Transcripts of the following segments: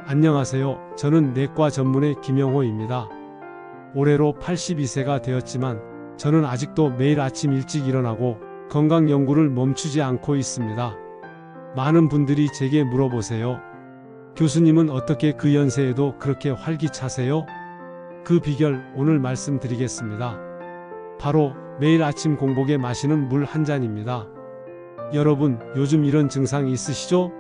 안녕하세요. 저는 내과 전문의 김영호입니다. 올해로 82세가 되었지만 저는 아직도 매일 아침 일찍 일어나고 건강 연구를 멈추지 않고 있습니다. 많은 분들이 제게 물어보세요. 교수님은 어떻게 그 연세에도 그렇게 활기차세요? 그 비결 오늘 말씀드리겠습니다. 바로 매일 아침 공복에 마시는 물 한 잔입니다. 여러분, 요즘 이런 증상 있으시죠?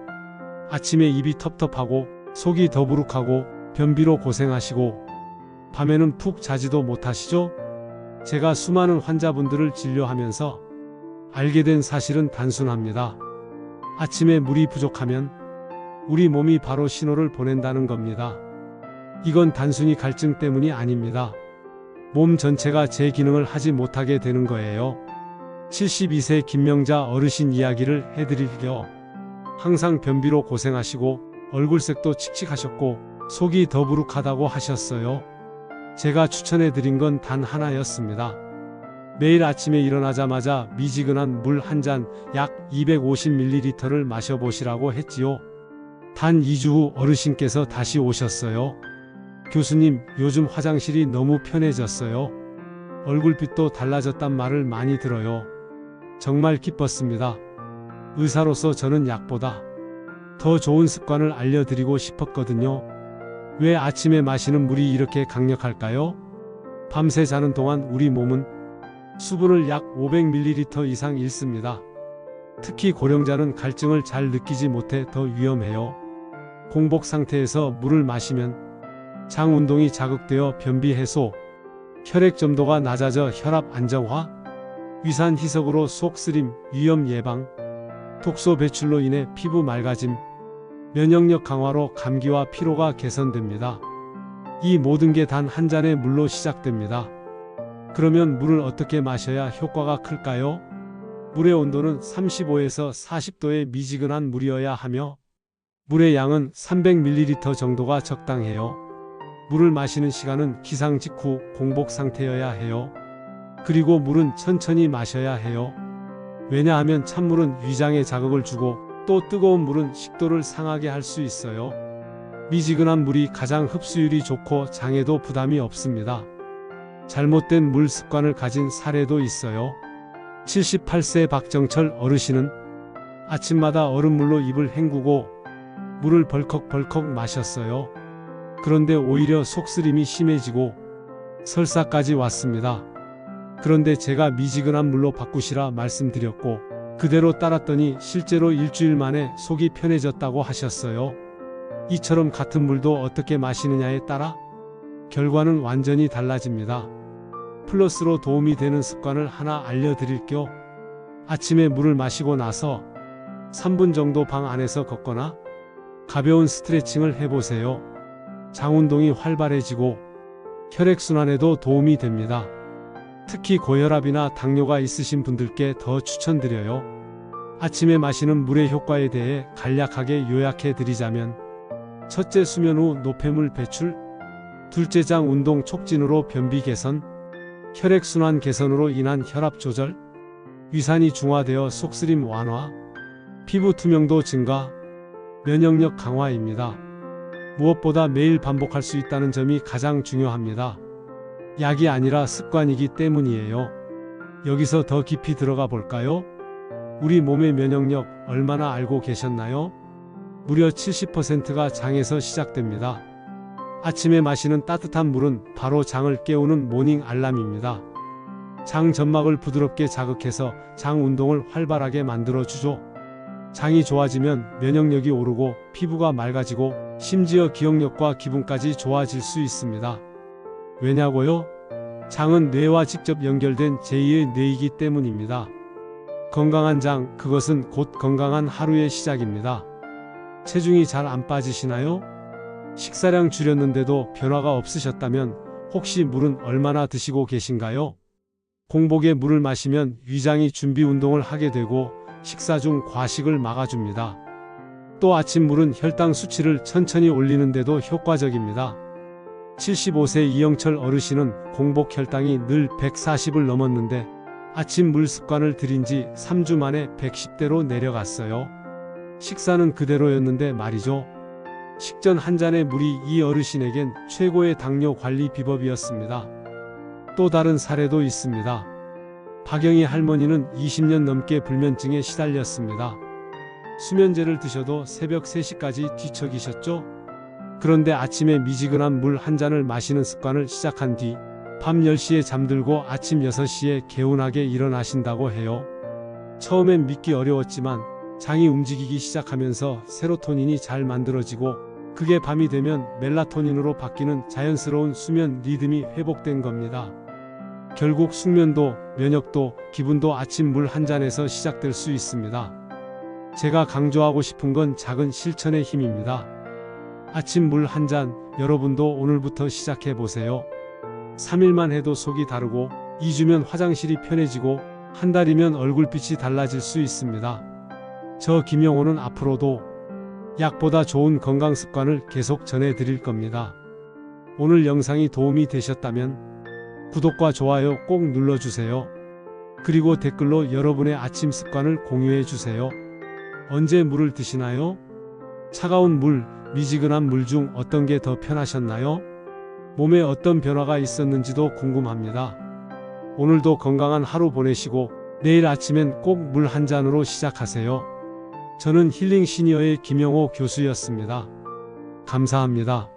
아침에 입이 텁텁하고 속이 더부룩하고 변비로 고생하시고 밤에는 푹 자지도 못하시죠? 제가 수많은 환자분들을 진료하면서 알게 된 사실은 단순합니다. 아침에 물이 부족하면 우리 몸이 바로 신호를 보낸다는 겁니다. 이건 단순히 갈증 때문이 아닙니다. 몸 전체가 제 기능을 하지 못하게 되는 거예요. 72세 김명자 어르신 이야기를 해드릴게요. 항상 변비로 고생하시고 얼굴색도 칙칙하셨고 속이 더부룩하다고 하셨어요. 제가 추천해드린 건 단 하나였습니다. 매일 아침에 일어나자마자 미지근한 물 한 잔 약 250ml를 마셔보시라고 했지요. 단 2주 후 어르신께서 다시 오셨어요. 교수님, 요즘 화장실이 너무 편해졌어요. 얼굴빛도 달라졌단 말을 많이 들어요. 정말 기뻤습니다. 의사로서 저는 약보다 더 좋은 습관을 알려드리고 싶었거든요. 왜 아침에 마시는 물이 이렇게 강력할까요? 밤새 자는 동안 우리 몸은 수분을 약 500ml 이상 잃습니다. 특히 고령자는 갈증을 잘 느끼지 못해 더 위험해요. 공복 상태에서 물을 마시면 장 운동이 자극되어 변비 해소, 혈액 점도가 낮아져 혈압 안정화, 위산 희석으로 속 쓰림, 위염 예방, 독소 배출로 인해 피부 맑아짐, 면역력 강화로 감기와 피로가 개선됩니다. 이 모든 게 단 한 잔의 물로 시작됩니다. 그러면 물을 어떻게 마셔야 효과가 클까요? 물의 온도는 35에서 40도의 미지근한 물이어야 하며 물의 양은 300ml 정도가 적당해요. 물을 마시는 시간은 기상 직후 공복 상태여야 해요. 그리고 물은 천천히 마셔야 해요. 왜냐하면 찬물은 위장에 자극을 주고 또 뜨거운 물은 식도를 상하게 할 수 있어요. 미지근한 물이 가장 흡수율이 좋고 장에도 부담이 없습니다. 잘못된 물 습관을 가진 사례도 있어요. 78세 박정철 어르신은 아침마다 얼음물로 입을 헹구고 물을 벌컥벌컥 마셨어요. 그런데 오히려 속쓰림이 심해지고 설사까지 왔습니다. 그런데 제가 미지근한 물로 바꾸시라 말씀드렸고 그대로 따랐더니 실제로 일주일 만에 속이 편해졌다고 하셨어요. 이처럼 같은 물도 어떻게 마시느냐에 따라 결과는 완전히 달라집니다. 플러스로 도움이 되는 습관을 하나 알려드릴게요. 아침에 물을 마시고 나서 3분 정도 방 안에서 걷거나 가벼운 스트레칭을 해보세요. 장 운동이 활발해지고 혈액순환에도 도움이 됩니다. 특히 고혈압이나 당뇨가 있으신 분들께 더 추천드려요. 아침에 마시는 물의 효과에 대해 간략하게 요약해 드리자면 첫째, 수면 후 노폐물 배출, 둘째, 장 운동 촉진으로 변비 개선, 혈액순환 개선으로 인한 혈압 조절, 위산이 중화되어 속쓰림 완화, 피부 투명도 증가, 면역력 강화입니다. 무엇보다 매일 반복할 수 있다는 점이 가장 중요합니다. 약이 아니라 습관이기 때문이에요. 여기서 더 깊이 들어가 볼까요? 우리 몸의 면역력 얼마나 알고 계셨나요? 무려 70%가 장에서 시작됩니다. 아침에 마시는 따뜻한 물은 바로 장을 깨우는 모닝 알람입니다. 장 점막을 부드럽게 자극해서 장 운동을 활발하게 만들어주죠. 장이 좋아지면 면역력이 오르고 피부가 맑아지고 심지어 기억력과 기분까지 좋아질 수 있습니다. 왜냐고요? 장은 뇌와 직접 연결된 제2의 뇌이기 때문입니다. 건강한 장, 그것은 곧 건강한 하루의 시작입니다. 체중이 잘 안 빠지시나요? 식사량 줄였는데도 변화가 없으셨다면 혹시 물은 얼마나 드시고 계신가요? 공복에 물을 마시면 위장이 준비 운동을 하게 되고 식사 중 과식을 막아줍니다. 또 아침 물은 혈당 수치를 천천히 올리는데도 효과적입니다. 75세 이영철 어르신은 공복 혈당이 늘 140을 넘었는데 아침 물 습관을 들인 지 3주 만에 110대로 내려갔어요. 식사는 그대로였는데 말이죠. 식전 한 잔의 물이 이 어르신에겐 최고의 당뇨 관리 비법이었습니다. 또 다른 사례도 있습니다. 박영희 할머니는 20년 넘게 불면증에 시달렸습니다. 수면제를 드셔도 새벽 3시까지 뒤척이셨죠? 그런데 아침에 미지근한 물 한 잔을 마시는 습관을 시작한 뒤 밤 10시에 잠들고 아침 6시에 개운하게 일어나신다고 해요. 처음엔 믿기 어려웠지만 장이 움직이기 시작하면서 세로토닌이 잘 만들어지고 그게 밤이 되면 멜라토닌으로 바뀌는 자연스러운 수면 리듬이 회복된 겁니다. 결국 숙면도 면역도 기분도 아침 물 한 잔에서 시작될 수 있습니다. 제가 강조하고 싶은 건 작은 실천의 힘입니다. 아침 물 한 잔 여러분도 오늘부터 시작해 보세요. 3일만 해도 속이 다르고 2주면 화장실이 편해지고 한 달이면 얼굴빛이 달라질 수 있습니다. 저 김영호는 앞으로도 약보다 좋은 건강 습관을 계속 전해드릴 겁니다. 오늘 영상이 도움이 되셨다면 구독과 좋아요 꼭 눌러주세요. 그리고 댓글로 여러분의 아침 습관을 공유해주세요. 언제 물을 드시나요? 차가운 물, 미지근한 물 중 어떤 게 더 편하셨나요? 몸에 어떤 변화가 있었는지도 궁금합니다. 오늘도 건강한 하루 보내시고 내일 아침엔 꼭 물 한 잔으로 시작하세요. 저는 힐링 시니어의 김영호 교수였습니다. 감사합니다.